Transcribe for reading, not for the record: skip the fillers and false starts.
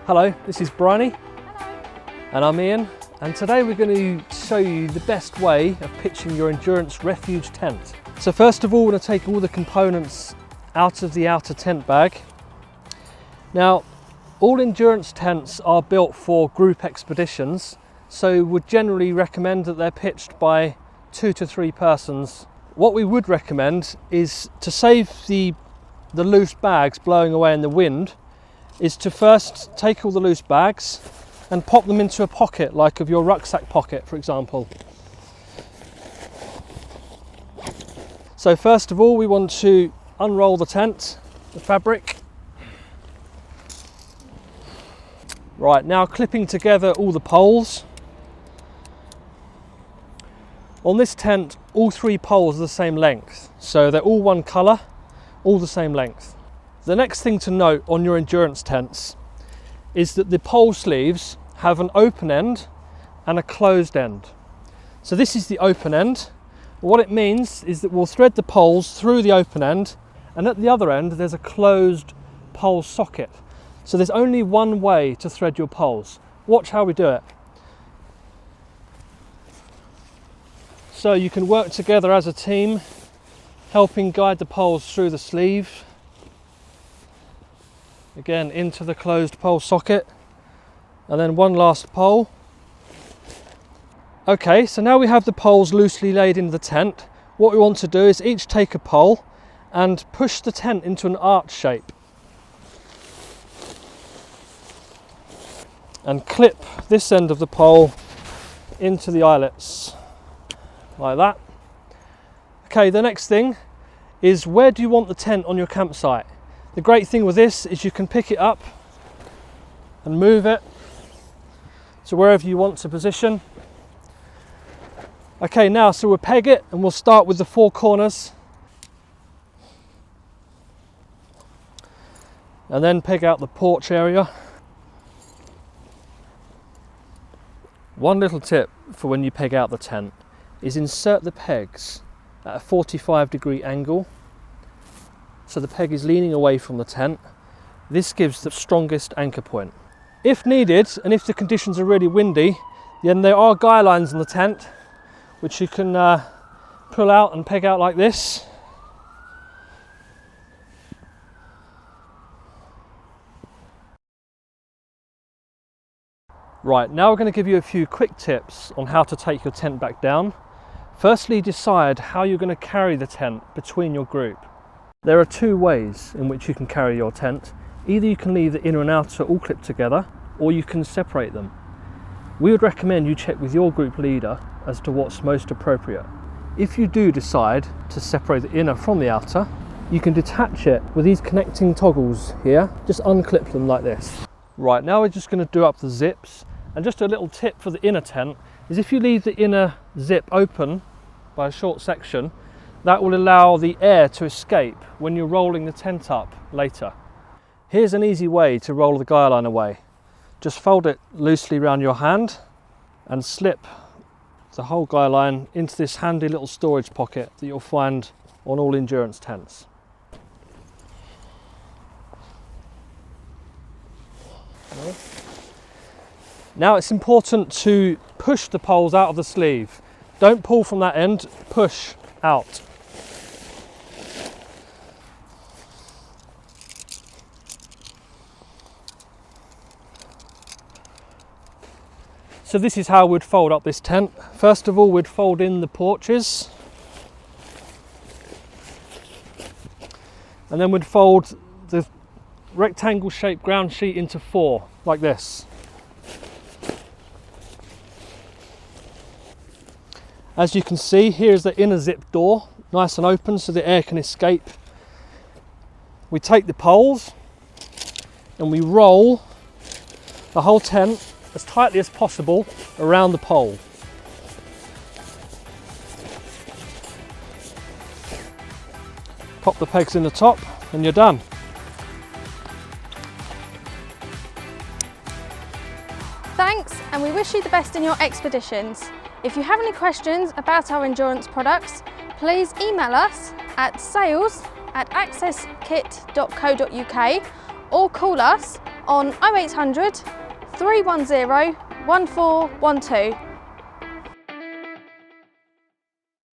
Hello, this is Bryony. Hello. And I'm Ian, and today we're going to show you the best way of pitching your Endurance Refuge tent. So first of all, we're going to take all the components out of the outer tent bag. Now, all endurance tents are built for group expeditions, so would generally recommend that they're pitched by 2 to 3 persons. What we would recommend is to save the loose bags blowing away in the wind, is to first take all the loose bags and pop them into a pocket, like of your rucksack pocket, for example. So first of all, we want to unroll the tent, the fabric. Right, now clipping together all the poles. On this tent, all 3 poles are the same length, so they're all one colour, all the same length. The next thing to note on your endurance tents is that the pole sleeves have an open end and a closed end. So this is the open end. What it means is that we'll thread the poles through the open end, and at the other end there's a closed pole socket. So there's only one way to thread your poles. Watch how we do it. So you can work together as a team, helping guide the poles through the sleeve. Again, into the closed pole socket, and then one last pole. Okay, so now we have the poles loosely laid into the tent. What we want to do is each take a pole and push the tent into an arch shape. And clip this end of the pole into the eyelets, like that. Okay, the next thing is, where do you want the tent on your campsite? The great thing with this is you can pick it up and move it to wherever you want to position. Okay, now so we'll peg it, and we'll start with the 4 corners. And then peg out the porch area. One little tip for when you peg out the tent is insert the pegs at a 45-degree angle, so the peg is leaning away from the tent. This gives the strongest anchor point. If needed, and if the conditions are really windy, then there are guy lines in the tent which you can pull out and peg out like this. Right, now we're going to give you a few quick tips on how to take your tent back down. Firstly, decide how you're going to carry the tent between your group. There are 2 ways in which you can carry your tent. Either you can leave the inner and outer all clipped together, or you can separate them. We would recommend you check with your group leader as to what's most appropriate. If you do decide to separate the inner from the outer, you can detach it with these connecting toggles here. Just unclip them like this. Right, now we're just going to do up the zips. And just a little tip for the inner tent is, if you leave the inner zip open by a short section, that will allow the air to escape when you're rolling the tent up later. Here's an easy way to roll the guy line away. Just fold it loosely around your hand and slip the whole guy line into this handy little storage pocket that you'll find on all endurance tents. Now it's important to push the poles out of the sleeve. Don't pull from that end, push out. So this is how we'd fold up this tent. First of all, we'd fold in the porches, and then we'd fold the rectangle shaped ground sheet into 4, like this. As you can see, here's the inner zip door, nice and open so the air can escape. We take the poles and we roll the whole tent as tightly as possible around the pole. Pop the pegs in the top and you're done. Thanks, and we wish you the best in your expeditions. If you have any questions about our endurance products, please email us at sales@accesskit.co.uk or call us on 0800 310 1412